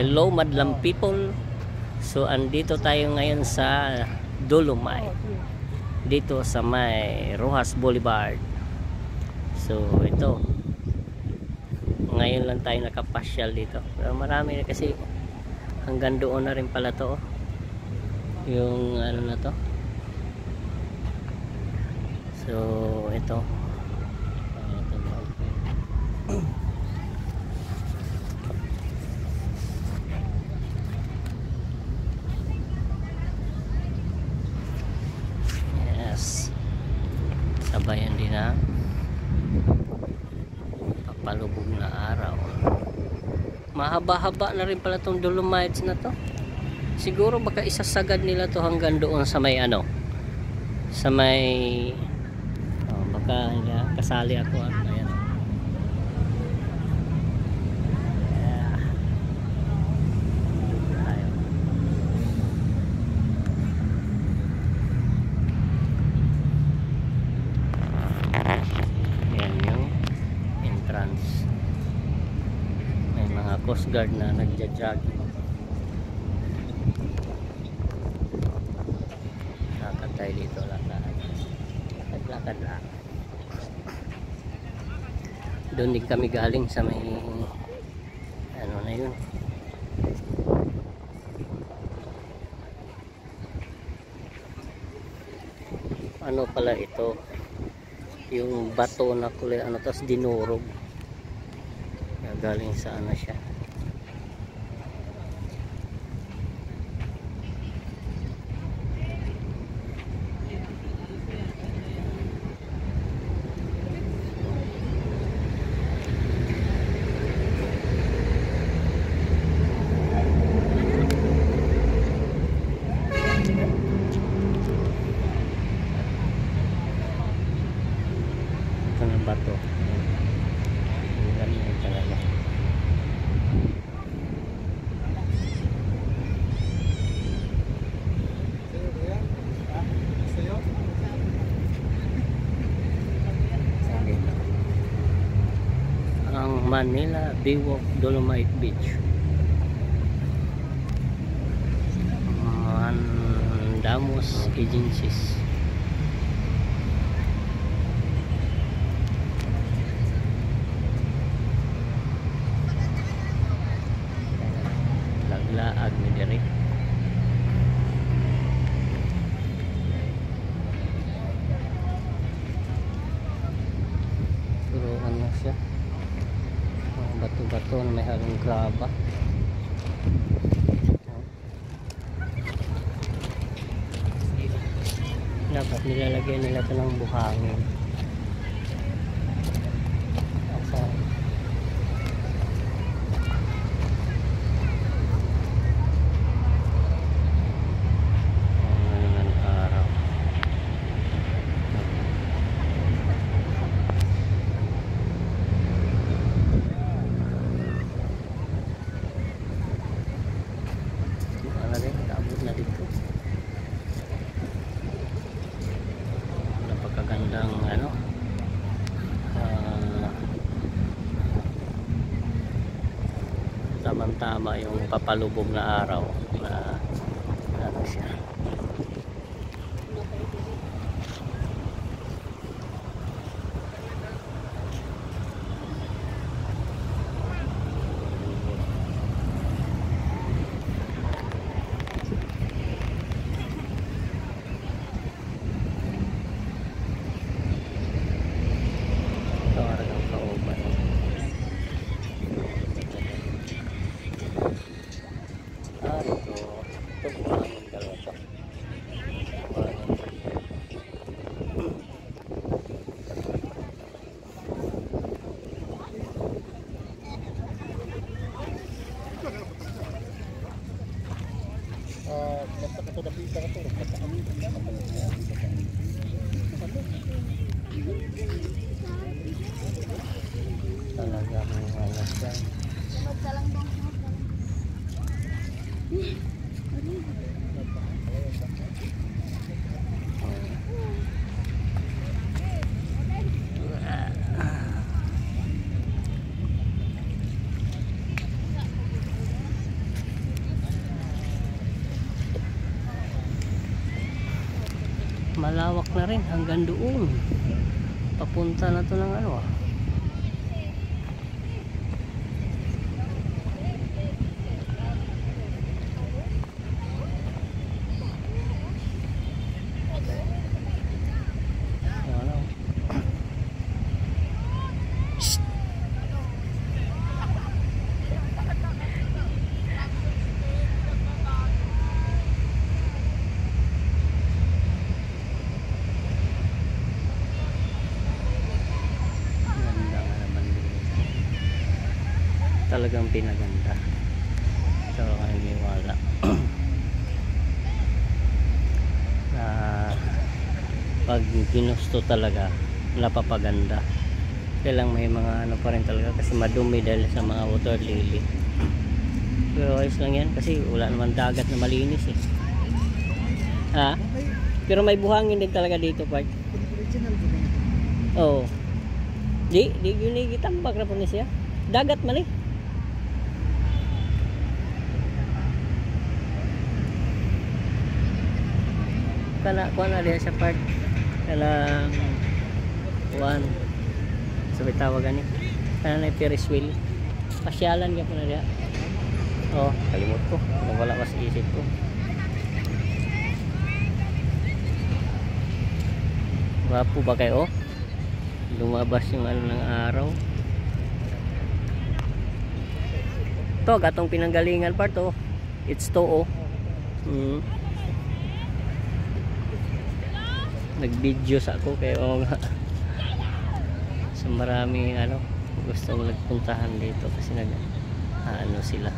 Hello madlang people. So andito tayo ngayon sa Dolomite, dito sa may Rojas Boulevard. So ito, ngayon lang tayo nakapasyal dito, pero marami na kasi hanggang doon na rin pala to, yung ano na to. So ito, sabayan din na papalubog na araw. Mahaba-haba na rin pala tong Dolomites na to. Siguro baka isasagad nila to hanggang doon sa may ano, sa may baka kasali ako. Ayan. May mga Coast Guard na nagja-jogging. Lakad tayo dito, lakad lang. Doon din kami galing sa may ano na yun, ano pala ito, yung bato na kulay ano, tapos dinurog. Galing sa ano siya, ito ng bato. Ganyan talaga. Ang Manila Baywalk Dolomite Beach, Mandamos Agencies. Laglaag ni diri. Pero ano siya, bato-bato na may halong graba. Dapat nilalagyan nila ito ng buhangin. Napakagandang ano, tamang-tama yung papalubog na araw na ano siya. Talaga may halas yan. malawak na rin hanggang doon. Papunta na to ng ano. Talagang pinaganda. So, hindi wala. Pag ginusto talaga, napapaganda. Kailang may mga ano pa rin talaga kasi madumi dahil sa mga water lily. Pero ayos lang yan kasi wala naman dagat na malinis eh. Ha? Pero may buhangin din talaga dito, part. Oo. Di yun itambak na po niya siya. Dagat man eh. Kana kuan na diya sa part kanang kuan sabi tawagan ni kana na Ferris wheel pasyalan ka po na diya. Oh, kalimot ko wala pa sa isip ko. Wapo ba kayo? Lumabas yung ano ng araw. To gatong pinanggalingan part oh. It's to oh. Nag-video sa ako kaya nga so maraming ano gusto nagpuntahan dito kasi ano sila